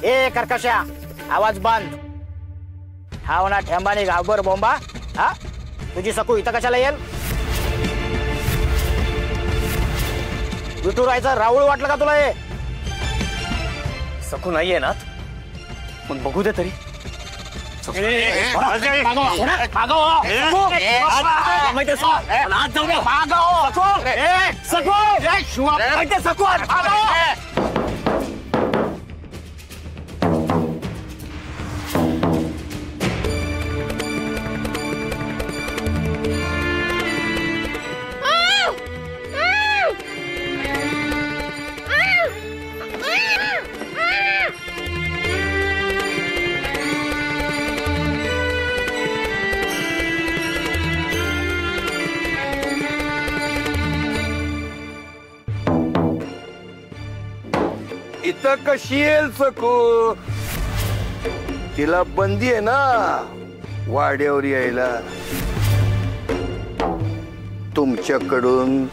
ए कर्कशा, आवाज बंद. हा ना ठेंबाने गावभर बोंबा. हा तुझी सकू इथं कशाला येईल? विठुरायचं राऊळ वाटलं का तुला? हे सकू नाहीये ना, पण बघू दे तरी. इथं कशी येईल सकू? तिला बंदी आहे ना वाड्यावर यायला. तुमच्याकडून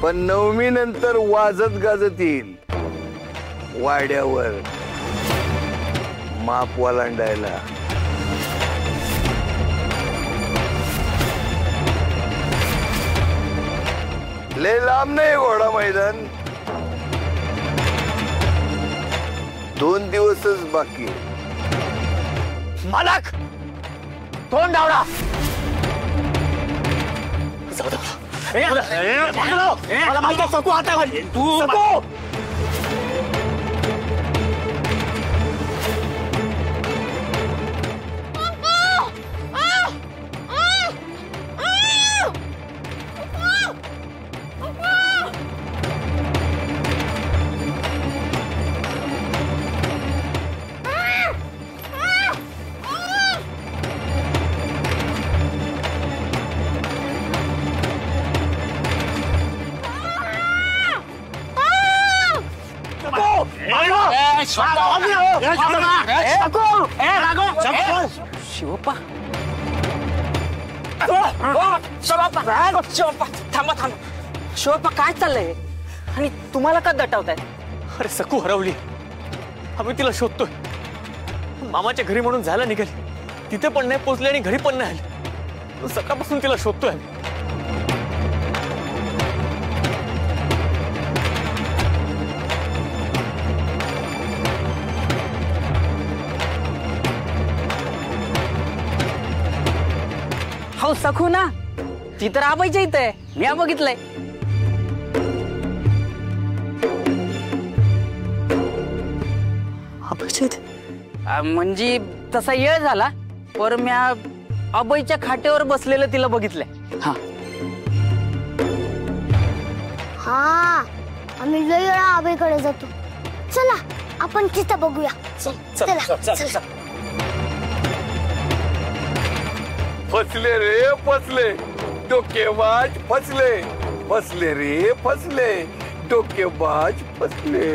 पण नवमी नंतर वाजत गाजत येईल वाड्यावर माप वालांडायला. लय लांब नाही घोडा मैदान. 2 दिवसच बाकी. मालक तोंड डावडा. मला माहिती सकू आता तू सकू. शिवप्पा थांबा थांबा. शिवप्पा काय चाललंय आणि तुम्हाला का दटावताय? अरे सकू हरवली. आम्ही तिला शोधतोय. मामाच्या घरी म्हणून जायला निघाली. तिथे पण नाही पोचले आणि घरी पण नाही आली. सकाळपासून तिला शोधतोय. हो सखू ना, ती तर आबाईच्या इथं आहे. मी बघितलंय. म्हणजे तसा येळ झाला पर म्या आबाईच्या खाट्यावर बसलेलं तिला बघितलंय. हा हा आम्ही लय वेळा आबाईकडे जातो. चला आपण तिथं बघूया. चला. फसले रे फसले डोकेबाज फसले. फसले रे फसले डोकेबाज फसले.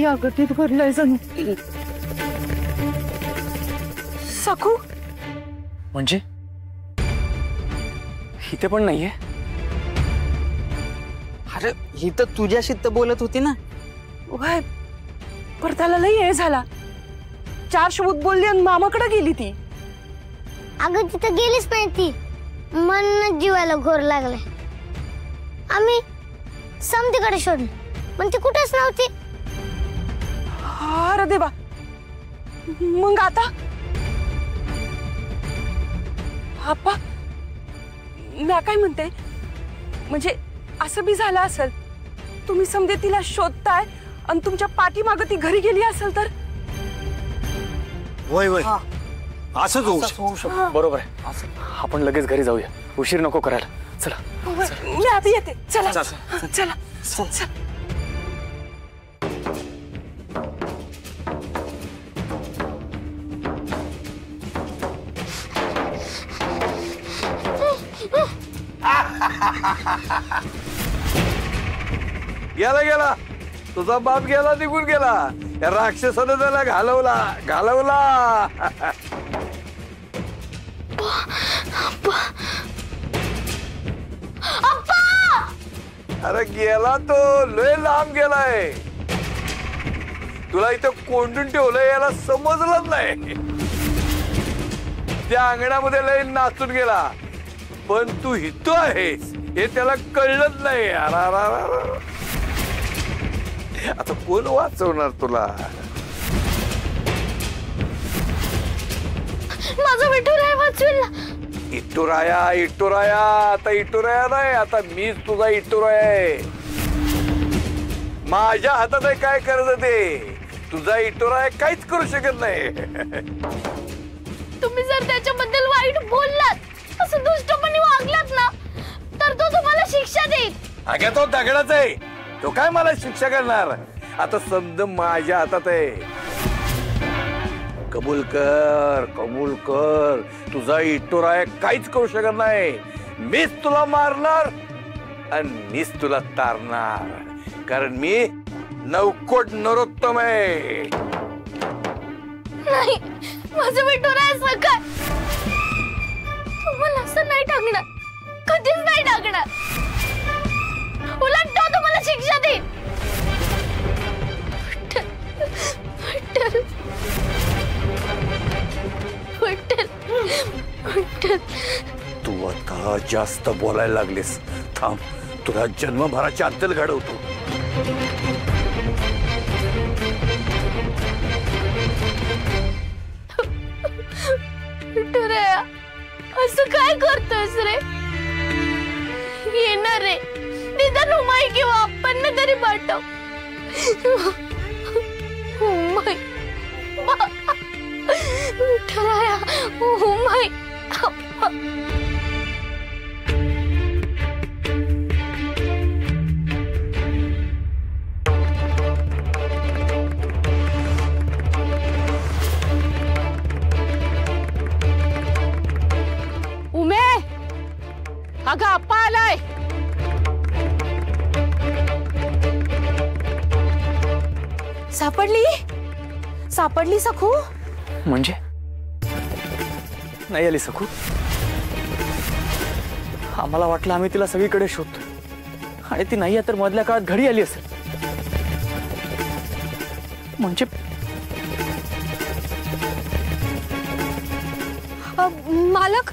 अगतीत घडलंय जणू. सखू म्हणजे इथे पण नाहीये? अरे ही तर तुझ्याशी तर बोलत होती ना. वय पर त्याला लई हे झाला. 4 शब्द बोलली आणि मामाकडे गेली ती. अगं तिथं गेलीच नाही ती. मन जीवाला घोर लागले. आम्ही समतीकडे शोधलं पण ती कुठेच नव्हती. अरे देवा, मग आता आप्पा मी काय म्हणते, म्हणजे असं बी झालं असेल तुम्ही समजे तिला शोधताय आणि तुमच्या पाठीमागे ती घरी गेली असेल तर? वय वय असंच होऊ शकतं. बरोबर आहे. आपण लगेच घरी जाऊया. उशीर नको करायला. चला मी आता येते. चला चला चला. गेला गेला तुझा बाप गेला निघून गेला या राक्षसाने त्याला घालवला घालवला. अरे गेला तो लय लांब गेलाय. तुला इथं कोंडून ठेवलंय याला समजलंच नाही. त्या अंगणामध्ये लय नाचून गेला पण तू हितो आहेस हे त्याला कळलंच नाही. आता कोण वाचवणार तुला. माझा विठुराया वाचविला. इटुराया इटुराया आता इटुराया नाही आता मीच तुझा इटुराया आहे. माझ्या हातात आहे काय करायचं ते. तुझा इटुराया काहीच करू शकत नाही. तुम्ही जर त्याच्याबद्दल वाईट बोललात असं दुष्टपणे वागलात ना तर तो तुम्हाला शिक्षा देईल. अगं तो दगडाच आहे तो काय मला शिक्षा करणार. आता समज माझ्या हातात आहे. कबूल कर कबूल कर. तुझा इटुराया काहीच करू शकत नाही. मीच तुला मारणार आणि मीच तुला तारणार कारण मी नवकोट नरोत्तम आहे. नाही माझं विठुराया सखा तुम्हाला असं नाही टाकणार. कधीच नाही टाकणार. उलट तो तुम्हाला शिक्षा देईल. तू आता जास्त बोलायला लागलीस. थांब तुला जन्मभराची अद्दल घडवतो. विठुराया असं काय करतोयस रे. येणार रे निदान उमाई किंवा आपण तरी पाठव. उमाई विठुराया उमाई. उमे अगं आप्पा आलाय. सापडली सखू. म्हणजे नाही आली सखू. आम्हाला वाटलं आम्ही तिला सगळीकडे शोधतो आणि ती नाही तर मधल्या काळात घरी आली असेल. म्हणजे मालक